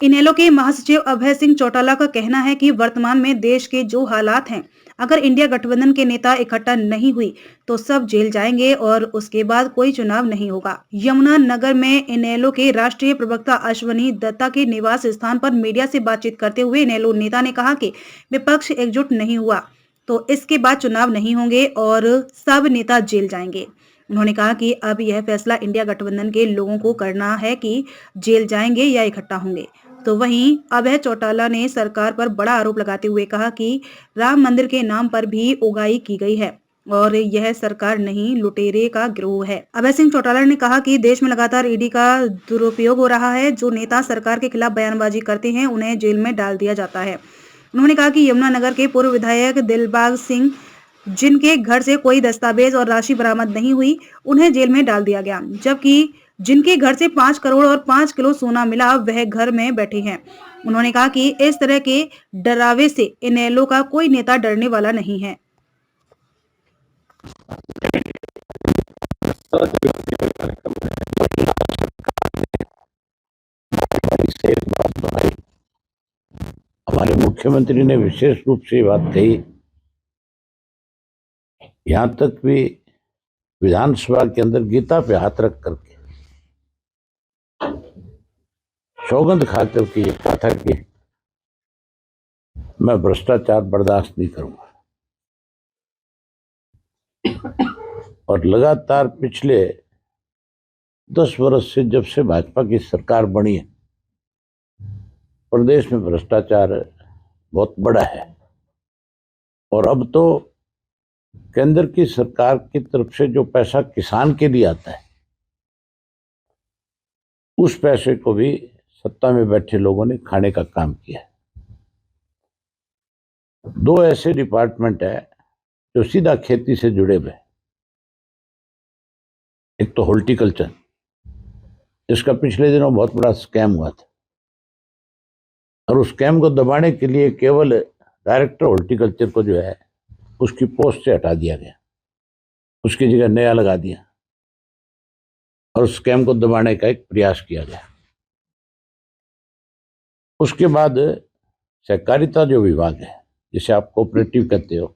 इनेलो के महासचिव अभय सिंह चौटाला का कहना है कि वर्तमान में देश के जो हालात हैं, अगर इंडिया गठबंधन के नेता इकट्ठा नहीं हुई तो सब जेल जाएंगे और उसके बाद कोई चुनाव नहीं होगा। यमुनानगर में इनेलो के राष्ट्रीय प्रवक्ता अश्वनी दत्ता के निवास स्थान पर मीडिया से बातचीत करते हुए इनेलो नेता ने कहा कि विपक्ष एकजुट नहीं हुआ तो इसके बाद चुनाव नहीं होंगे और सब नेता जेल जाएंगे। उन्होंने कहा कि अब यह फैसला इंडिया गठबंधन के लोगों को करना है कि जेल जाएंगे या इकट्ठा होंगे। तो वहीं अभय चौटाला ने सरकार पर बड़ा आरोप लगाते हुए कहा कि राम मंदिर के नाम पर भी उगाही की गई है और यह सरकार नहीं लुटेरे का गिरोह है। अभय सिंह चौटाला ने कहा कि देश में लगातार ईडी का दुरुपयोग हो रहा है। जो नेता सरकार के खिलाफ बयानबाजी करते हैं उन्हें जेल में डाल दिया जाता है। उन्होंने कहा कि यमुनानगर के पूर्व विधायक दिलबाग सिंह, जिनके घर से कोई दस्तावेज और राशि बरामद नहीं हुई, उन्हें जेल में डाल दिया गया, जबकि जिनके घर से 5 करोड़ और 5 किलो सोना मिला वह घर में बैठे हैं। उन्होंने कहा कि इस तरह के डरावे से इनेलो का कोई नेता डरने वाला नहीं है। हमारे मुख्यमंत्री ने विशेष रूप से ये बात कही, यहां तक भी विधानसभा के अंदर गीता पे हाथ रख करके सौगंध खाते हुए ये कहा था कि मैं भ्रष्टाचार बर्दाश्त नहीं करूंगा। और लगातार पिछले 10 वर्ष से जब से भाजपा की सरकार बनी है, प्रदेश में भ्रष्टाचार बहुत बड़ा है। और अब तो केंद्र की सरकार की तरफ से जो पैसा किसान के लिए आता है, उस पैसे को भी सत्ता में बैठे लोगों ने खाने का काम किया है। 2 ऐसे डिपार्टमेंट है जो सीधा खेती से जुड़े हुए। एक तो हॉर्टिकल्चर, जिसका पिछले दिनों बहुत बड़ा स्कैम हुआ था, और उस स्कैम को दबाने के लिए केवल डायरेक्टर हॉर्टिकल्चर को जो है उसकी पोस्ट से हटा दिया गया, उसकी जगह नया लगा दिया और उस स्कैम को दबाने का एक प्रयास किया गया। उसके बाद सहकारिता जो विभाग है, जिसे आप कोऑपरेटिव कहते हो,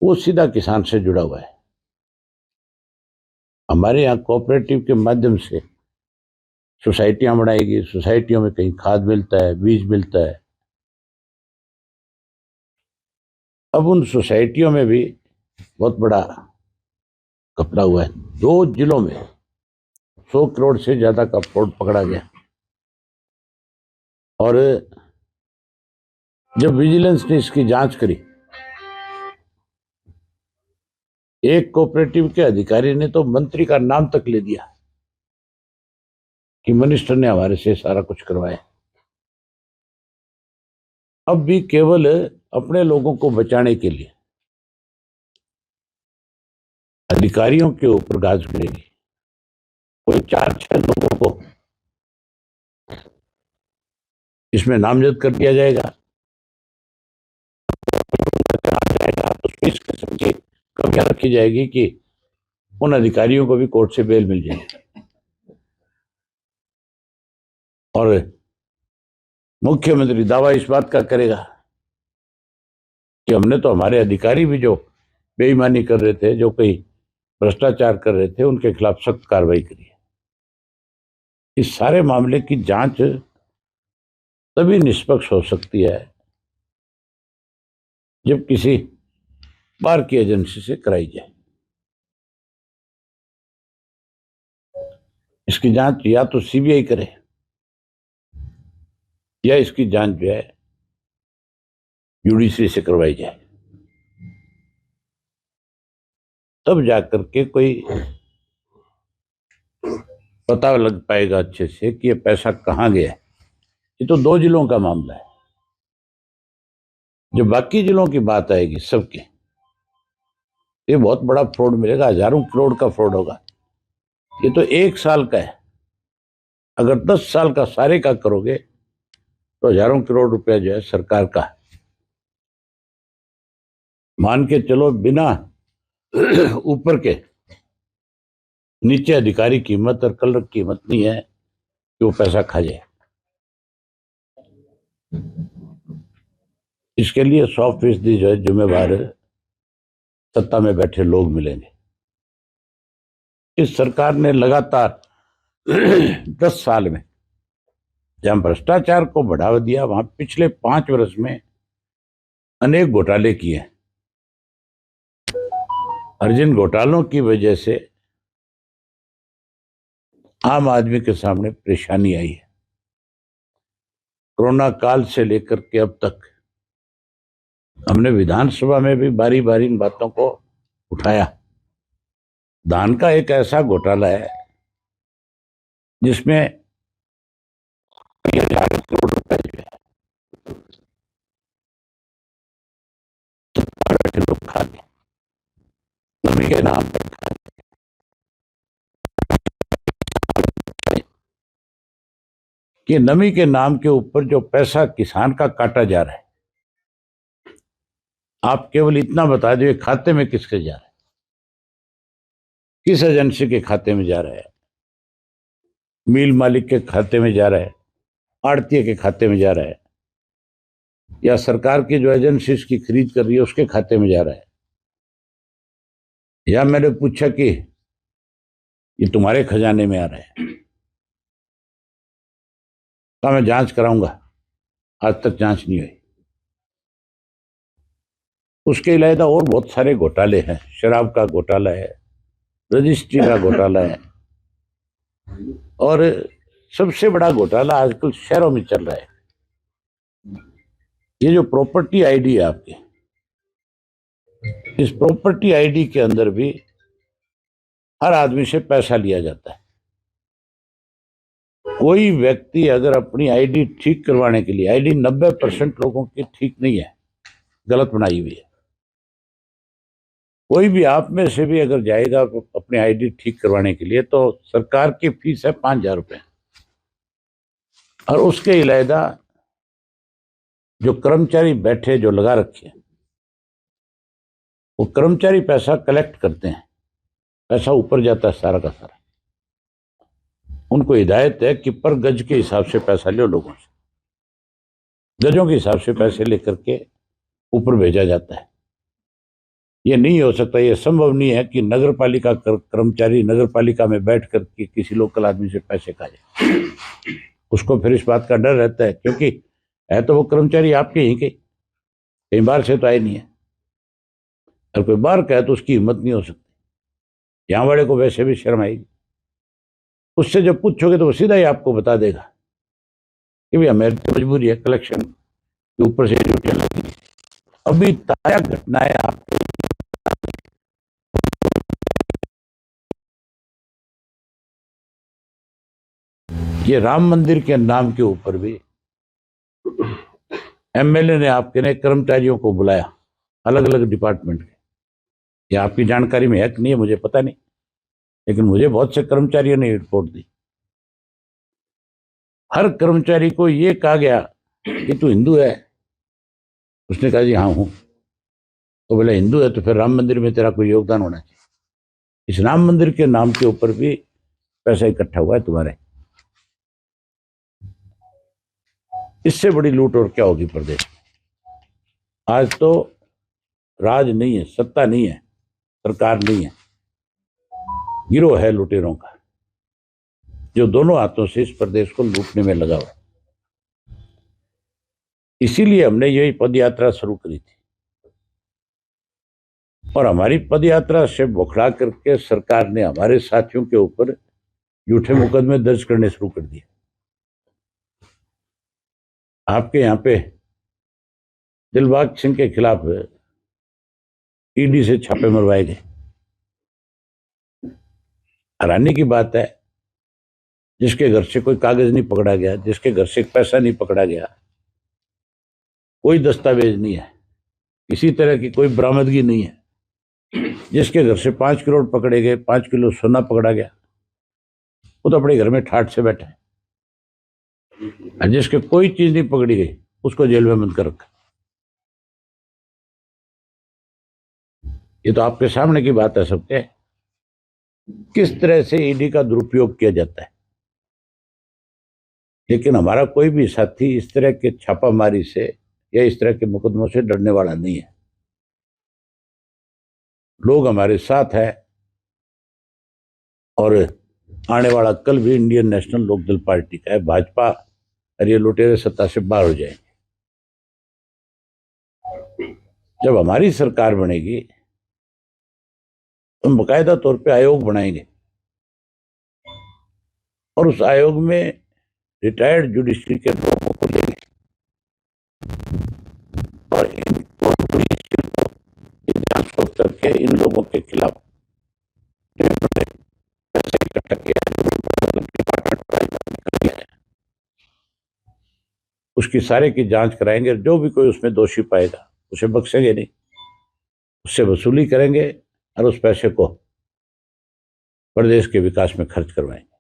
वो सीधा किसान से जुड़ा हुआ है। हमारे यहाँ कोऑपरेटिव के माध्यम से सोसाइटियां बनाएगी, सोसाइटियों में कहीं खाद मिलता है, बीज मिलता है। अब उन सोसाइटियों में भी बहुत बड़ा घपला हुआ है। 2 जिलों में 100 करोड़ से ज्यादा का फ्रॉड पकड़ा गया। और जब विजिलेंस ने इसकी जांच करी, एक कोऑपरेटिव के अधिकारी ने तो मंत्री का नाम तक ले दिया कि मिनिस्टर ने हमारे से सारा कुछ करवाया। अब भी केवल अपने लोगों को बचाने के लिए अधिकारियों के ऊपर गाज गिरेगी। कोई 4-6 लोगों को इसमें नामजद कर दिया जाएगा, तो इस किस्म की कमियां रखी जाएगी कि उन अधिकारियों को भी कोर्ट से बेल मिल जाएगी। और मुख्यमंत्री दावा इस बात का करेगा कि हमने तो हमारे अधिकारी भी जो बेईमानी कर रहे थे, जो कोई भ्रष्टाचार कर रहे थे, उनके खिलाफ सख्त कार्रवाई करी है। इस सारे मामले की जांच तभी निष्पक्ष हो सकती है जब किसी बाहर की एजेंसी से कराई जाए। इसकी जांच या तो सीबीआई करे या इसकी जांच जो है जुडिशरी से करवाई जाए, तब जाकर के कोई पता लग पाएगा अच्छे से कि ये पैसा कहां गया है। ये तो 2 जिलों का मामला है। जो बाकी जिलों की बात आएगी सबकी, ये बहुत बड़ा फ्रॉड मिलेगा, हजारों करोड़ का फ्रॉड होगा। ये तो 1 साल का है। अगर 10 साल का सारे का करोगे तो हजारों करोड़ रुपया जो है सरकार का। मान के चलो बिना ऊपर के नीचे अधिकारी की हिम्मत और कलर की हिम्मत नहीं है कि वो पैसा खा जाए। इसके लिए 100% जो है जिम्मेवार सत्ता में बैठे लोग मिलेंगे। इस सरकार ने लगातार 10 साल में जहां भ्रष्टाचार को बढ़ावा दिया, वहां पिछले 5 वर्ष में अनेक घोटाले किए, और जिन घोटालों की वजह से आम आदमी के सामने परेशानी आई है, कोरोना काल से लेकर के अब तक हमने विधानसभा में भी बारी बारी इन बातों को उठाया। धान का एक ऐसा घोटाला है जिसमें कई हजार करोड़ रुपए जो है बैठे लोग खा गए, नमी के नाम पर खा गए। कि नमी के नाम के ऊपर जो पैसा किसान का काटा जा रहा है, आप केवल इतना बता दिए खाते में किसके जा रहा है, किस एजेंसी के खाते में जा रहा है, मिल मालिक के खाते में जा रहा है, आड़तीय के खाते में जा रहा है, या सरकार की जो एजेंसी इसकी खरीद कर रही है उसके खाते में जा रहा है। या मैंने पूछा कि ये तुम्हारे खजाने में आ रहा है, तो मैं जांच कराऊंगा, आज तक जांच नहीं हुई। उसके अलावा और बहुत सारे घोटाले हैं, शराब का घोटाला है, रजिस्ट्री का घोटाला है, और सबसे बड़ा घोटाला आजकल शहरों में चल रहा है, ये जो प्रॉपर्टी आईडी है आपकी, इस प्रॉपर्टी आईडी के अंदर भी हर आदमी से पैसा लिया जाता है। कोई व्यक्ति अगर अपनी आईडी ठीक करवाने के लिए, आईडी 90% लोगों की ठीक नहीं है, गलत बनाई हुई है, कोई भी आप में से भी अगर जाएगा अपनी आईडी ठीक करवाने के लिए तो सरकार की फीस है 5,000 रुपए, और उसके अलावा जो कर्मचारी बैठे जो लगा रखे हैं, वो कर्मचारी पैसा कलेक्ट करते हैं, पैसा ऊपर जाता है सारा का सारा। उनको हिदायत है कि पर गज के हिसाब से पैसा लो, लोगों से गजों के हिसाब से पैसे लेकर के ऊपर भेजा जाता है। ये नहीं हो सकता, ये संभव नहीं है कि नगर पालिका कर्मचारी नगर पालिका में बैठ कर के किसी लोकल आदमी से पैसे खाए। उसको फिर इस बात का डर रहता है, क्योंकि है तो वो कर्मचारी आपके ही के, कहीं बाहर से तो आए नहीं है, और कोई बाहर का है तो उसकी हिम्मत नहीं हो सकती, यहाँ वाले को वैसे भी शर्म आएगी। उससे जब पूछोगे तो वो सीधा ही आपको बता देगा कि भैया मेरी तो मजबूरी है, कलेक्शन के ऊपर से ड्यूटियां लगी। अभी ताजा घटना है आपके, ये राम मंदिर के नाम के ऊपर भी एमएलए ने आपके ने कर्मचारियों को बुलाया, अलग अलग डिपार्टमेंट के। ये आपकी जानकारी में है कि नहीं है मुझे पता नहीं, लेकिन मुझे बहुत से कर्मचारियों ने रिपोर्ट दी। हर कर्मचारी को ये कहा गया कि तू हिंदू है, उसने कहा जी हाँ हूं। तो बोले हिंदू है तो फिर राम मंदिर में तेरा कोई योगदान होना चाहिए। इस राम मंदिर के नाम के ऊपर भी पैसा इकट्ठा हुआ है तुम्हारे। इससे बड़ी लूट और क्या होगी प्रदेश में। आज तो राज नहीं है, सत्ता नहीं है, सरकार नहीं है, गिरोह है लुटेरों का, जो दोनों हाथों से इस प्रदेश को लूटने में लगा हुआ है। इसीलिए हमने यही पद यात्रा शुरू करी थी, और हमारी पद यात्रा से बौखला करके सरकार ने हमारे साथियों के ऊपर झूठे मुकदमे दर्ज करने शुरू कर दिए। आपके यहाँ पे दिलबाग सिंह के खिलाफ ईडी से छापे मरवाए गए। हैरानी की बात है, जिसके घर से कोई कागज नहीं पकड़ा गया, जिसके घर से पैसा नहीं पकड़ा गया, कोई दस्तावेज नहीं है, किसी तरह की कोई बरामदगी नहीं है, जिसके घर से 5 करोड़ पकड़े गए, 5 किलो सोना पकड़ा गया, वो तो अपने घर में ठाठ से बैठा है। और जिसके कोई चीज नहीं पकड़ी गई उसको जेल में बंद कर रखा। ये तो आपके सामने की बात है सबके, किस तरह से ईडी का दुरुपयोग किया जाता है। लेकिन हमारा कोई भी साथी इस तरह के छापामारी से या इस तरह के मुकदमों से डरने वाला नहीं है। लोग हमारे साथ हैं और आने वाला कल भी इंडियन नेशनल लोकदल पार्टी का है। भाजपा और ये लुटेरे सत्ता से बाहर हो जाएंगे। जब हमारी सरकार बनेगी तो हम बाकायदा तौर पे आयोग बनाएंगे और उस आयोग में रिटायर्ड जुडिशरी के लोगों को लेंगे और इनको जुडिशरी को जांच को करके इन लोगों के खिलाफ पैसे इकट्ठा किया उसकी सारे की जांच कराएंगे। जो भी कोई उसमें दोषी पाएगा उसे बख्शेंगे नहीं, उससे वसूली करेंगे और उस पैसे को प्रदेश के विकास में खर्च करवाएंगे।